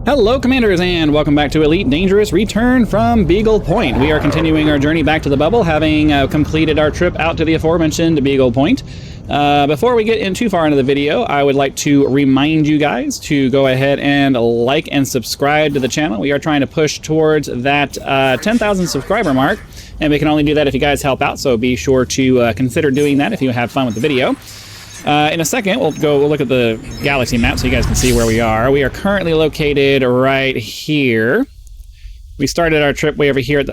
Hello Commanders, and welcome back to Elite Dangerous Return from Beagle Point. We are continuing our journey back to the bubble, having completed our trip out to the aforementioned Beagle Point. Before we get in too far into the video, I would like to remind you guys to go ahead and like and subscribe to the channel. We are trying to push towards that 10,000 subscriber mark, and we can only do that if you guys help out, so be sure to consider doing that if you have fun with the video. In a second, we'll look at the galaxy map so you guys can see where we are. We are currently located right here. We started our trip way over here at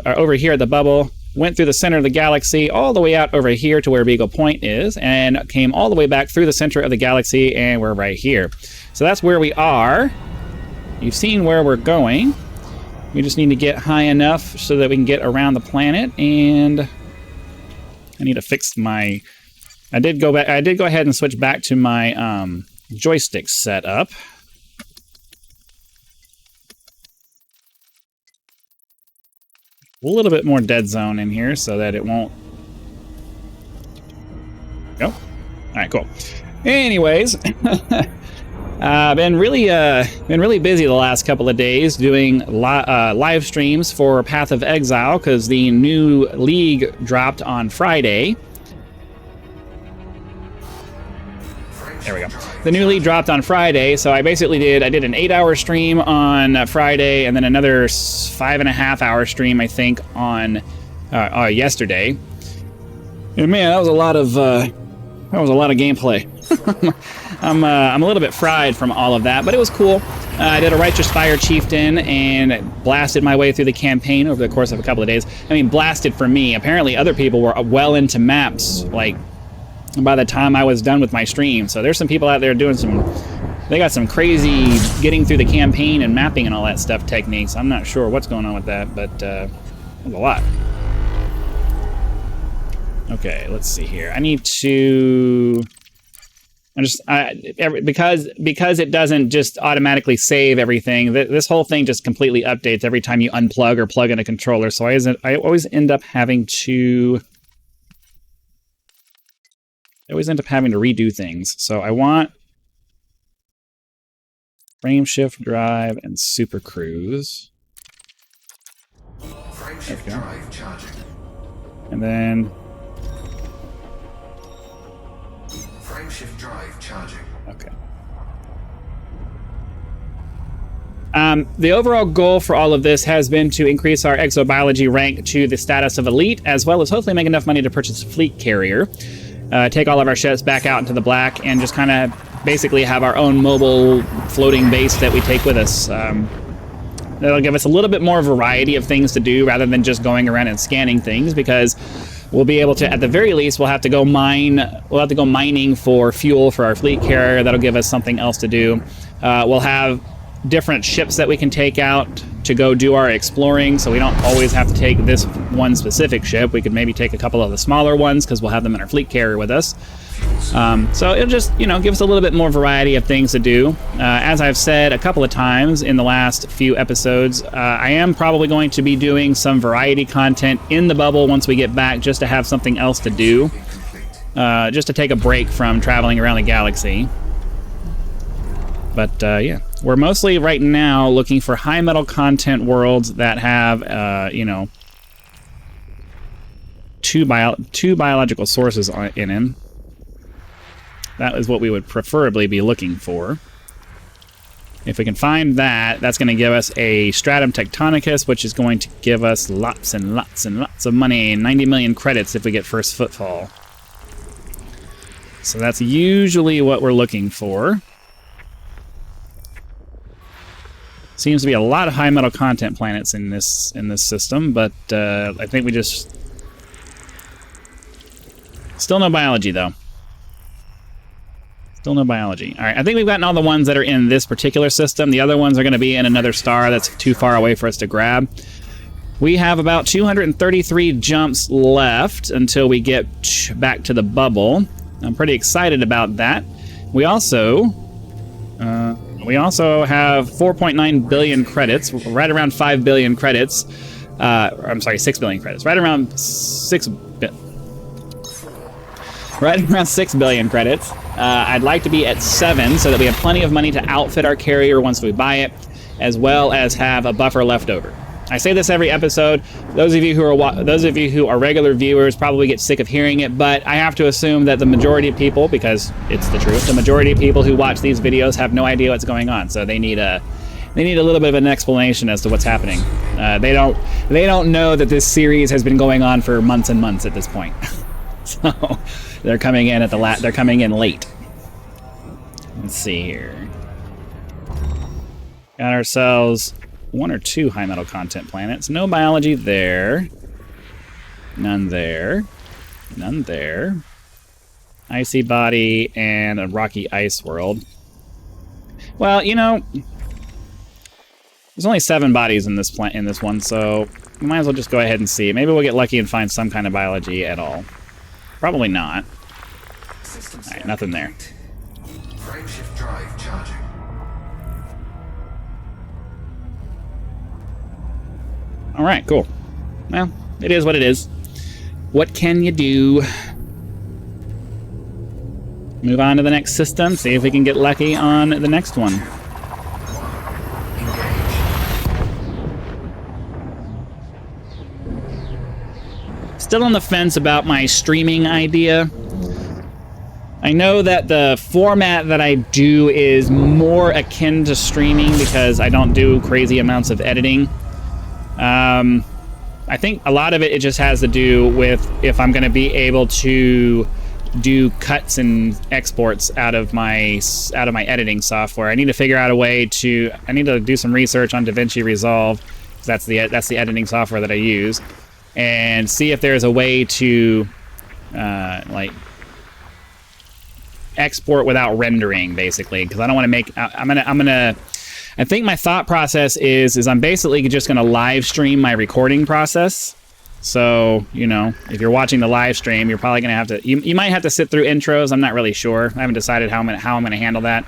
the bubble, went through the center of the galaxy, all the way out over here to where Beagle Point is, and came all the way back through the center of the galaxy, and we're right here. So that's where we are. You've seen where we're going. We just need to get high enough so that we can get around the planet, and I need to fix my... I did go ahead and switch back to my joystick setup. A little bit more dead zone in here so that it won't... Nope. Alright, cool. Anyways, been really busy the last couple of days doing live streams for Path of Exile because the new league dropped on Friday. There we go. The new league dropped on Friday, so I basically did an 8-hour stream on Friday, and then another 5.5-hour stream, I think, on yesterday. And man, that was a lot of gameplay. I'm a little bit fried from all of that, but it was cool. I did a Righteous Fire Chieftain and blasted my way through the campaign over the course of a couple of days. I mean, blasted for me. Apparently, other people were well into maps, like, by the time I was done with my stream. So there's some people out there doing they got some crazy getting through the campaign and mapping and all that stuff techniques. I'm not sure what's going on with that, but there's a lot. Okay, let's see here. I need to... because it doesn't just automatically save everything, this whole thing just completely updates every time you unplug or plug in a controller. So I always end up having to redo things. So I want frame shift drive and super cruise. Frame shift drive charging. And then frame shift drive charging. okay. The overall goal for all of this has been to increase our exobiology rank to the status of elite, as well as hopefully make enough money to purchase a fleet carrier. Take all of our ships back out into the black and just kind of basically have our own mobile floating base that we take with us. That'll give us a little bit more variety of things to do rather than just going around and scanning things, because we'll be able to, at the very least, we'll have to go mining for fuel for our fleet carrier. That'll give us something else to do. We'll have different ships that we can take out to go do our exploring, so we don't always have to take this one specific ship. We could maybe take a couple of the smaller ones because we'll have them in our fleet carrier with us. So it'll just, give us a little bit more variety of things to do. As I've said a couple of times in the last few episodes, I am probably going to be doing some variety content in the bubble once we get back, just to have something else to do, just to take a break from traveling around the galaxy. But yeah, we're mostly right now looking for high metal content worlds that have, two biological sources in them. That is what we would preferably be looking for. If we can find that, that's going to give us a Stratum Tectonicus, which is going to give us lots and lots and lots of money, 90 million credits if we get first footfall. So that's usually what we're looking for. Seems to be a lot of high metal content planets in this system, but I think we just... Still no biology, though. Still no biology. All right, I think we've gotten all the ones that are in this particular system. The other ones are going to be in another star that's too far away for us to grab. We have about 233 jumps left until we get back to the bubble. I'm pretty excited about that. We also have 4.9 billion credits, right around 5 billion credits. I'm sorry, 6 billion credits. Right around 6 billion credits. I'd like to be at 7 so that we have plenty of money to outfit our carrier once we buy it. as well as have a buffer left over. I say this every episode. Those of you who are regular viewers probably get sick of hearing it, but I have to assume that the majority of people, because it's the truth, the majority of people who watch these videos have no idea what's going on. So they need a little bit of an explanation as to what's happening. They don't know that this series has been going on for months and months at this point. So they're coming in they're coming in late. Let's see here. Got ourselves 1 or 2 high metal content planets. No biology there. None there. None there. Icy body and a rocky ice world. Well, you know, there's only 7 bodies in this one, so we might as well just go ahead and see. Maybe we'll get lucky and find some kind of biology at all. Probably not. Alright, nothing there. Frameshift drive charging. Alright, cool. Well, it is what it is. What can you do? Move on to the next system, see if we can get lucky on the next one. Still on the fence about my streaming idea. I know that the format that I do is more akin to streaming because I don't do crazy amounts of editing. I think a lot of it just has to do with if I'm going to be able to do cuts and exports out of my editing software. I need to figure out a way to. I need to do some research on DaVinci Resolve. That's the editing software that I use, and see if there's a way to like export without rendering, basically, because I don't want to make. I think my thought process is I'm basically just going to live stream my recording process. So, you know, if you're watching the live stream, you're probably going to have to... You might have to sit through intros. I'm not really sure. I haven't decided how I'm going to handle that.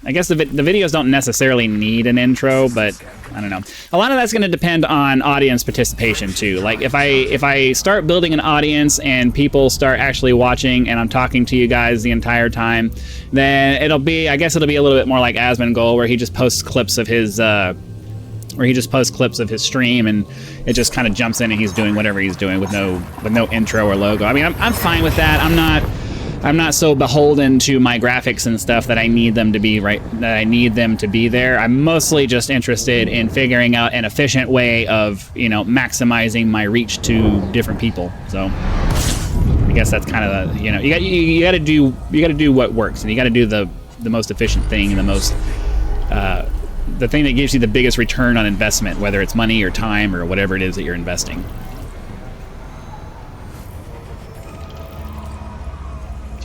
I guess the videos don't necessarily need an intro, but I don't know. A lot of that's going to depend on audience participation too. Like if I start building an audience and people start actually watching and I'm talking to you guys the entire time, then I guess it'll be a little bit more like Asmongold, where he just posts clips of his stream and it just kind of jumps in and he's doing whatever he's doing with no intro or logo. I mean, I'm fine with that. I'm not so beholden to my graphics and stuff that I need them to be there. I'm mostly just interested in figuring out an efficient way of, you know, maximizing my reach to different people. So I guess that's kind of you got to do what works, and you got to do the most efficient thing and the thing that gives you the biggest return on investment, whether it's money or time or whatever it is that you're investing.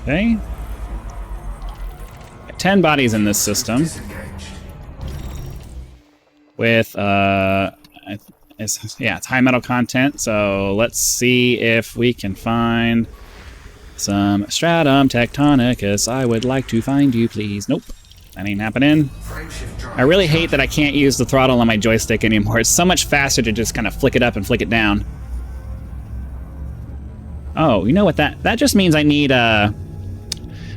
Okay. 10 bodies in this system. With it's high metal content, so let's see if we can find some stratum tectonicus. I would like to find you, please. Nope, that ain't happening. I really hate that I can't use the throttle on my joystick anymore. It's so much faster to just kind of flick it up and flick it down. Oh, you know what that just means? I need a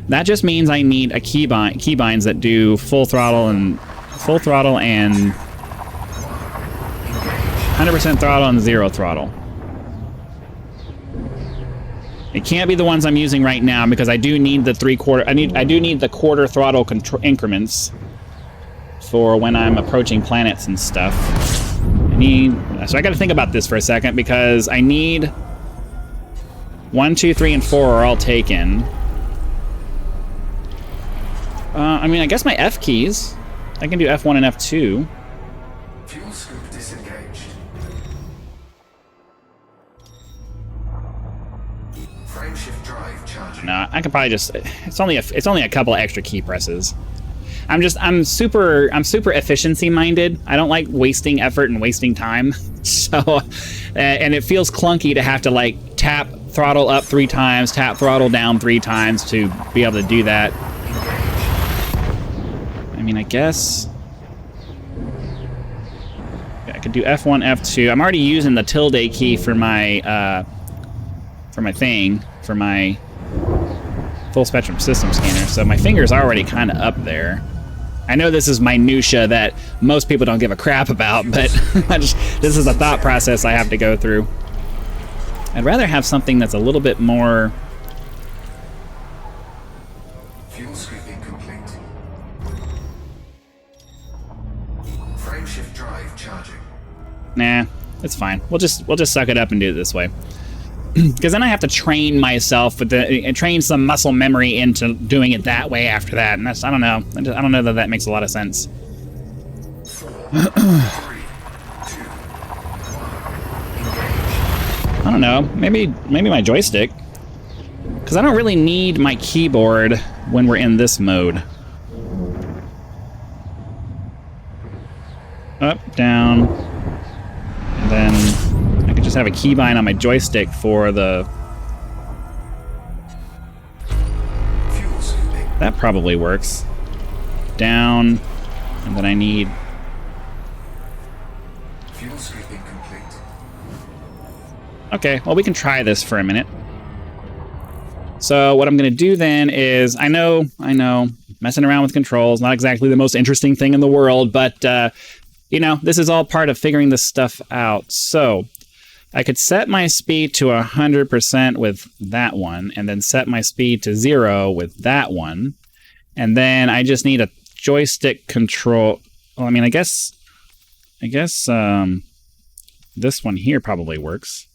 keybinds that do full throttle and 100% throttle and 0 throttle. It can't be the ones I'm using right now because I do need the I do need the quarter throttle increments for when I'm approaching planets and stuff. So I got to think about this for a second because I need 1, 2, 3, and 4 are all taken. I mean, I guess my F keys. I can do F1 and F2. Fuel scoop disengaged. Frameshift drive charging. No, I could probably just. It's only a couple of extra key presses. I'm super efficiency minded. I don't like wasting effort and wasting time. So, and it feels clunky to have to like tap throttle up 3 times, tap throttle down 3 times to be able to do that. I mean, I guess I could do F1, F2. I'm already using the tilde key for my full spectrum system scanner, so my finger's already kind of up there. I know this is minutia that most people don't give a crap about, but this is a thought process I have to go through. I'd rather have something that's a little bit more... Fuel scooping complete. Frameshift drive charging. Nah, it's fine. We'll just suck it up and do it this way. Because then I have to train myself with train some muscle memory into doing it that way after that, and that's I don't know that that makes a lot of sense. 4, 3, 2, 1. Engage. I don't know. Maybe my joystick, because I don't really need my keyboard when we're in this mode. Up, down, and then I could just have a keybind on my joystick for the... Fuel scooping. That probably works. Down, and then I need... Fuel scooping complete. Okay, well, we can try this for a minute. So what I'm going to do then is, I know, messing around with controls, not exactly the most interesting thing in the world, but, you know, this is all part of figuring this stuff out. So I could set my speed to 100% with that one, and then set my speed to 0 with that one. And then I just need a joystick control. Well, I mean, I guess this one here probably works.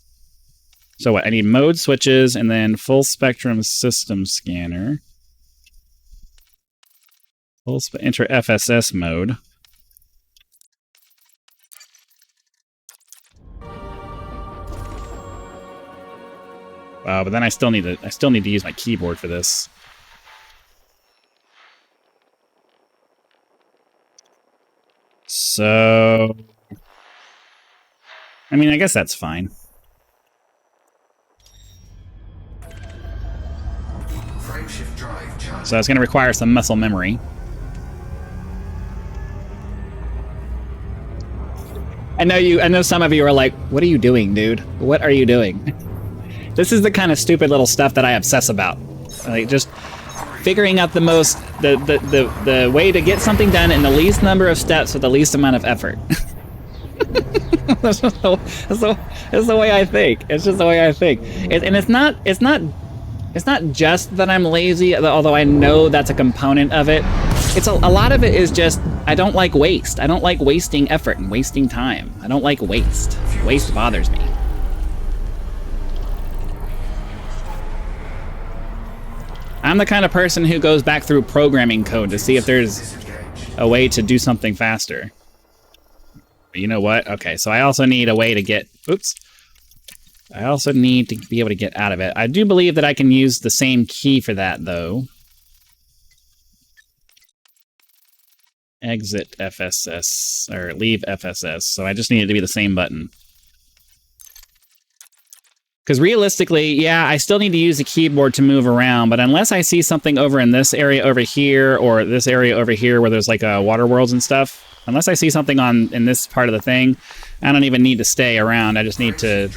So what? I need mode switches and then full spectrum system scanner. Enter FSS mode. Wow, but then I still need to use my keyboard for this. So, I mean, I guess that's fine. Frameshift drive charging. So it's going to require some muscle memory. I know some of you are like, "What are you doing, dude? What are you doing?" This is the kind of stupid little stuff that I obsess about. Like, just figuring out the way to get something done in the least number of steps with the least amount of effort. That's the way I think. It's just the way I think. And it's not just that I'm lazy, although I know that's a component of it. It's a lot of it is just, I don't like waste. I don't like wasting effort and wasting time. I don't like waste. Waste bothers me. I'm the kind of person who goes back through programming code to see if there's a way to do something faster. But you know what? Okay, so I also need a way to get... Oops. I also need to be able to get out of it. I do believe that I can use the same key for that, though. Exit FSS, or leave FSS. So I just need it to be the same button. Because realistically, yeah, I still need to use the keyboard to move around, but unless I see something over in this area over here, or this area over here where there's like water worlds and stuff, unless I see something in this part of the thing, I don't even need to stay around. I just need to...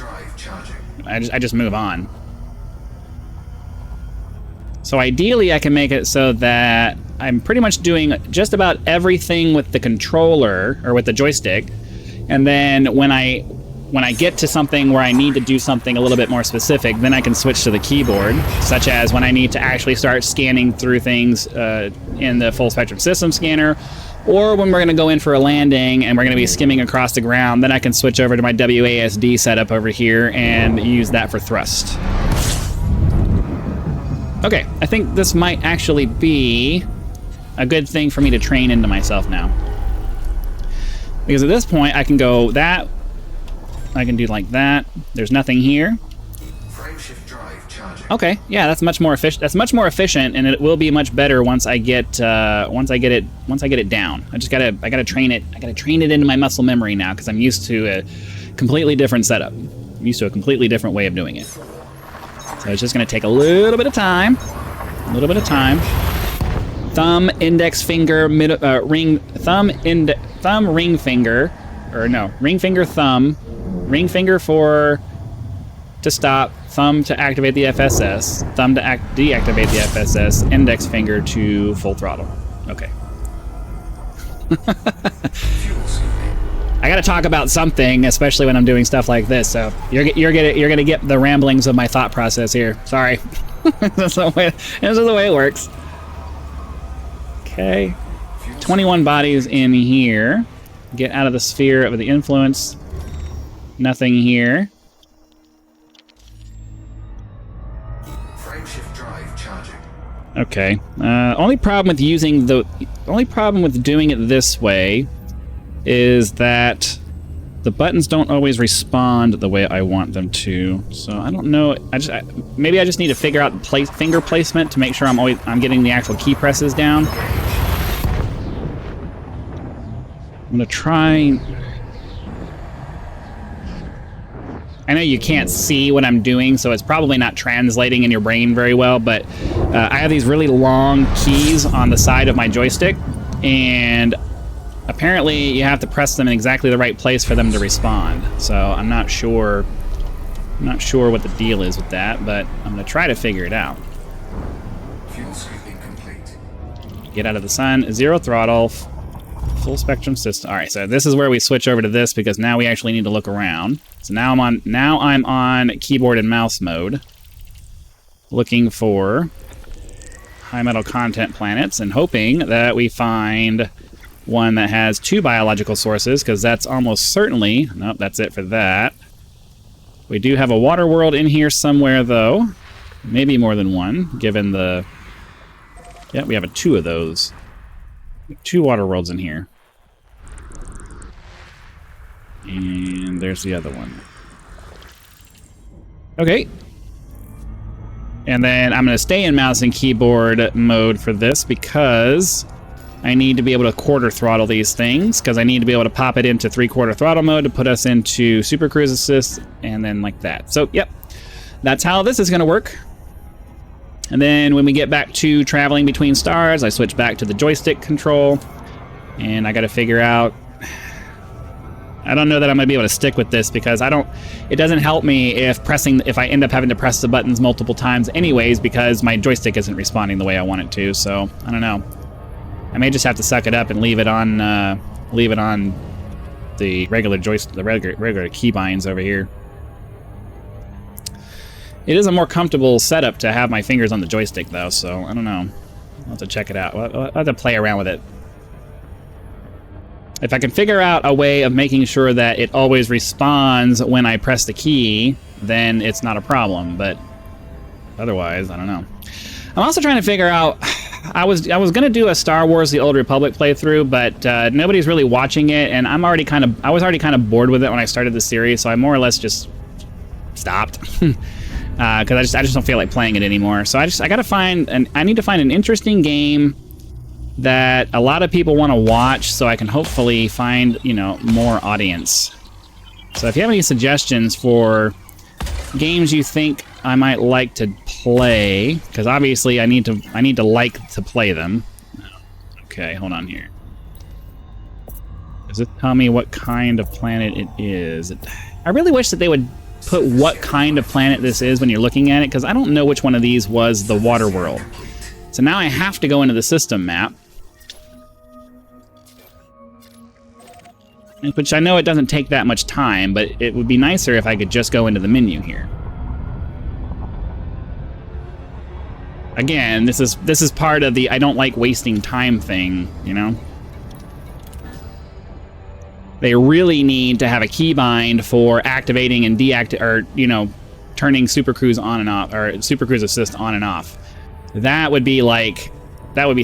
I just move on. So ideally, I can make it so that I'm pretty much doing just about everything with the controller, or with the joystick, and then when I get to something where I need to do something a little bit more specific, then I can switch to the keyboard, such as when I need to actually start scanning through things in the full spectrum system scanner, or when we're going to go in for a landing and we're going to be skimming across the ground, then I can switch over to my WASD setup over here and use that for thrust. Okay, I think this might actually be a good thing for me to train into myself now. Because at this point, I can go that... I can do like that. There's nothing here. Frameshift drive charging. Okay, yeah, that's much more efficient. That's much more efficient, and it will be much better once I get it down. I gotta train it. I gotta train it into my muscle memory now because I'm used to a completely different setup. I'm used to a completely different way of doing it. So it's just gonna take a little bit of time. A little bit of time. Thumb, index finger, ring finger, or no, ring finger, thumb. Ring finger to stop, thumb to activate the FSS, thumb to deactivate the FSS, index finger to full throttle. Okay. Fuel scooping. I got to talk about something, especially when I'm doing stuff like this. So you're gonna get the ramblings of my thought process here. Sorry. This is the way it works. Okay. 21 bodies in here. Get out of the sphere of the influence. Nothing here. Frameshift drive charging. Okay. Only problem with doing it this way is that the buttons don't always respond the way I want them to. So I don't know. Maybe I just need to figure out finger placement to make sure I'm getting the actual key presses down. I'm gonna try. I know you can't see what I'm doing, so it's probably not translating in your brain very well, but I have these really long keys on the side of my joystick, and apparently you have to press them in exactly the right place for them to respond. So I'm not sure what the deal is with that, but I'm gonna try to figure it out. Fuel scooping complete. Get out of the sun, zero throttle, full spectrum system. All right, so this is where we switch over to this because now we actually need to look around. So now I'm on keyboard and mouse mode, looking for high metal content planets and hoping that we find one that has 2 biological sources, because that's almost certainly... Nope, that's it for that. We do have a water world in here somewhere, though. Maybe more than one, given the... Yeah, we have 2 of those. 2 water worlds in here. And there's the other one. Okay. And then I'm going to stay in mouse and keyboard mode for this because I need to be able to quarter throttle these things, because I need to be able to pop it into 3/4 throttle mode to put us into Super Cruise Assist, and then like that. So, yep. That's how this is going to work. And then when we get back to traveling between stars, I switch back to the joystick control, and I got to figure out... I don't know that I'm going to be able to stick with this because it doesn't help me if I end up having to press the buttons multiple times anyways, because my joystick isn't responding the way I want it to. So I don't know. I may just have to suck it up and leave it on the regular joystick, the regular keybinds over here. It is a more comfortable setup to have my fingers on the joystick, though, so I don't know. I'll have to check it out. I'll have to play around with it. If I can figure out a way of making sure that it always responds when I press the key, then it's not a problem, but otherwise, I don't know. I'm also trying to figure out... I was going to do a Star Wars: The Old Republic playthrough, but nobody's really watching it, and I was already kind of bored with it when I started the series, so I more or less just stopped. Because I just don't feel like playing it anymore. So I need to find an interesting game that a lot of people want to watch, so I can hopefully find, more audience. So if you have any suggestions for games you think I might like to play, because obviously I need to like to play them. Okay, hold on here. Does it tell me what kind of planet it is? I really wish that they would put what kind of planet this is when you're looking at it, because I don't know which one of these was the water world. So now I have to go into the system map, which I know it doesn't take that much time, but it would be nicer if I could just go into the menu here. Again, this is part of the I don't like wasting time thing, They really need to have a keybind for activating and turning Super Cruise on and off, or Super Cruise Assist on and off. That would be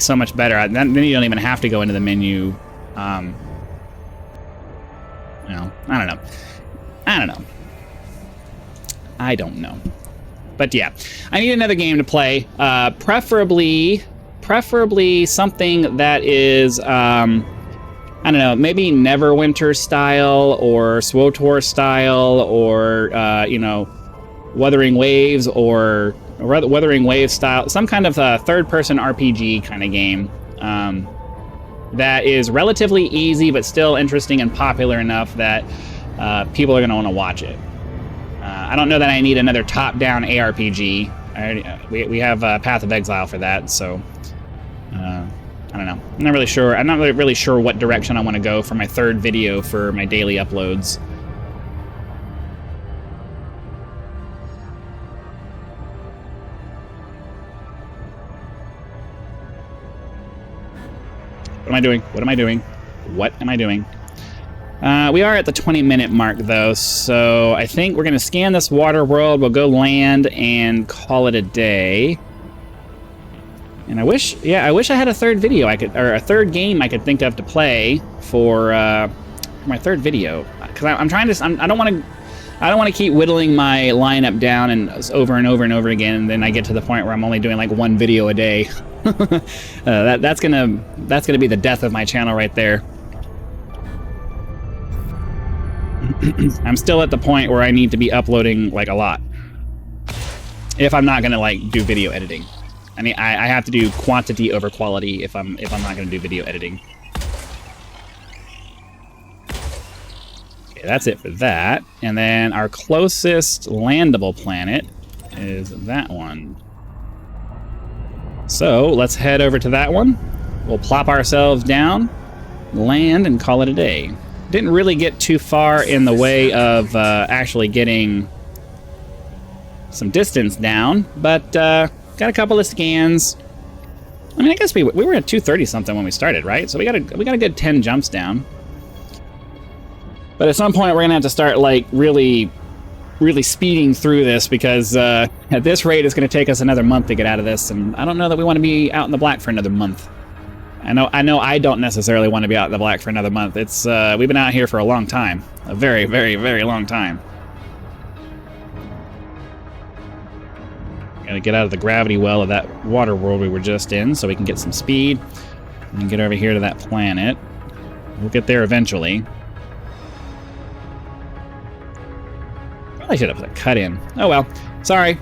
so much better. Then you don't even have to go into the menu. I don't know. But yeah, I need another game to play. Preferably something that is, I don't know, maybe Neverwinter style or SWTOR style or, Wuthering Waves or Wuthering Waves style. Some kind of third-person RPG kind of game that is relatively easy but still interesting and popular enough that people are going to want to watch it. I don't know that I need another top-down ARPG. We have Path of Exile for that, so I don't know. I'm not really sure. I'm not really sure what direction I want to go for my third video for my daily uploads. What am I doing? What am I doing? What am I doing? We are at the 20-minute mark, though, so I think we're going to scan this water world. We'll go land and call it a day. And I wish I had a third video or a third game I could think of to play for my third video. Because I'm trying to, I don't want to keep whittling my lineup down and over and over and over again, and then I get to the point where I'm only doing like one video a day. That's gonna be the death of my channel right there. I'm still at the point where I need to be uploading like a lot. If I'm not gonna like do video editing. I mean, I have to do quantity over quality if I'm not gonna do video editing. Okay, that's it for that. And then our closest landable planet is that one. So let's head over to that one. We'll plop ourselves down, land, and call it a day. Didn't really get too far in the way of actually getting some distance down, but got a couple of scans. I mean, I guess we were at 230 something when we started, right? So we got a good 10 jumps down. But at some point we're gonna have to start like really speeding through this, because at this rate it's gonna take us another month to get out of this, and I don't know that we want to be out in the black for another month. I know I don't necessarily want to be out in the black for another month. It's we've been out here for a long time, a very, very, very long time. Gotta get out of the gravity well of that water world we were just in so we can get some speed and get over here to that planet. We'll get there eventually. Probably should have put a cut in. Oh well. Sorry.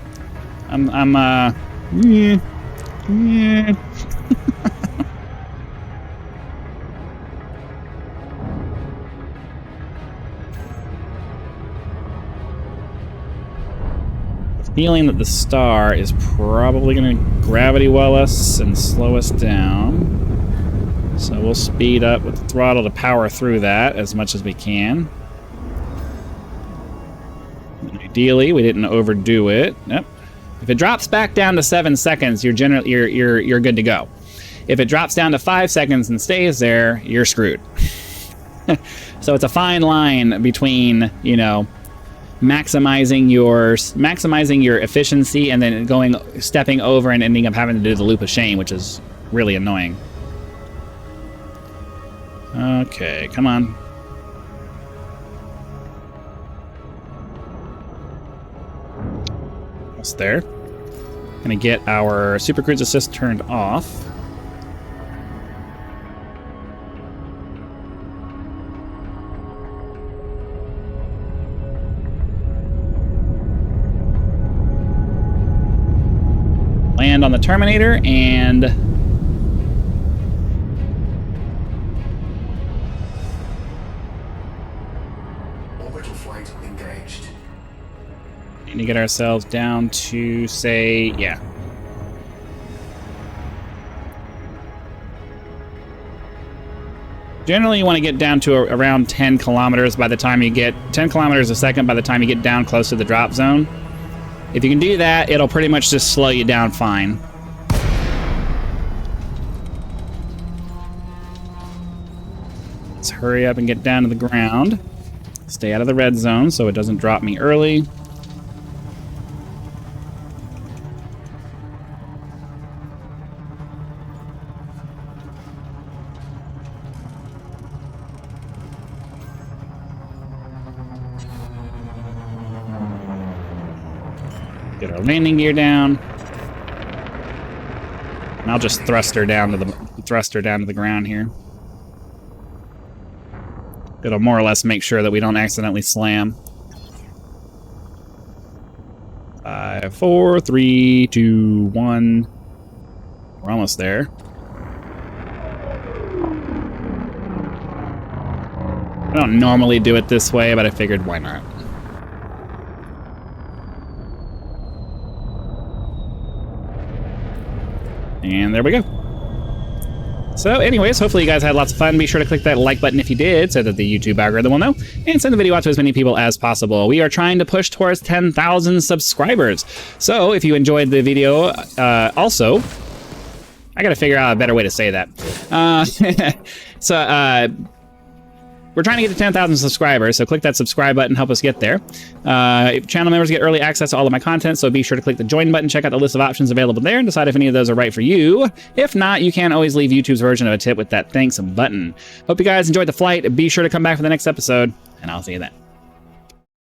Feeling that the star is probably going to gravity well us and slow us down. So we'll speed up with the throttle to power through that as much as we can. And ideally, we didn't overdo it. Yep. If it drops back down to 7 seconds, you're good to go. If it drops down to 5 seconds and stays there, you're screwed. So it's a fine line between, you know, maximizing your efficiency and then stepping over and ending up having to do the loop of shame, which is really annoying. Okay, come on. Almost there. Gonna get our Super Cruise Assist turned off. Land on the Terminator and orbital flight engaged. need to get ourselves down to, say, yeah. Generally, you want to get down to around 10 kilometers by the time you get 10 kilometers a second by the time you get down close to the drop zone. If you can do that, it'll pretty much just slow you down fine. Let's hurry up and get down to the ground. Stay out of the red zone so it doesn't drop me early. Get our landing gear down. And I'll just thrust her down to the ground here. It'll more or less make sure that we don't accidentally slam. 5, 4, 3, 2, 1. We're almost there. I don't normally do it this way, but I figured why not. And there we go. So anyways, hopefully you guys had lots of fun. Be sure to click that like button if you did, so that the YouTube algorithm will know, and send the video out to as many people as possible. We are trying to push towards 10,000 subscribers. So if you enjoyed the video, also, I gotta figure out a better way to say that. We're trying to get to 10,000 subscribers, so click that subscribe button, help us get there. Channel members get early access to all of my content, so be sure to click the join button, check out the list of options available there, and decide if any of those are right for you. If not, you can always leave YouTube's version of a tip with that thanks button. Hope you guys enjoyed the flight. Be sure to come back for the next episode, and I'll see you then.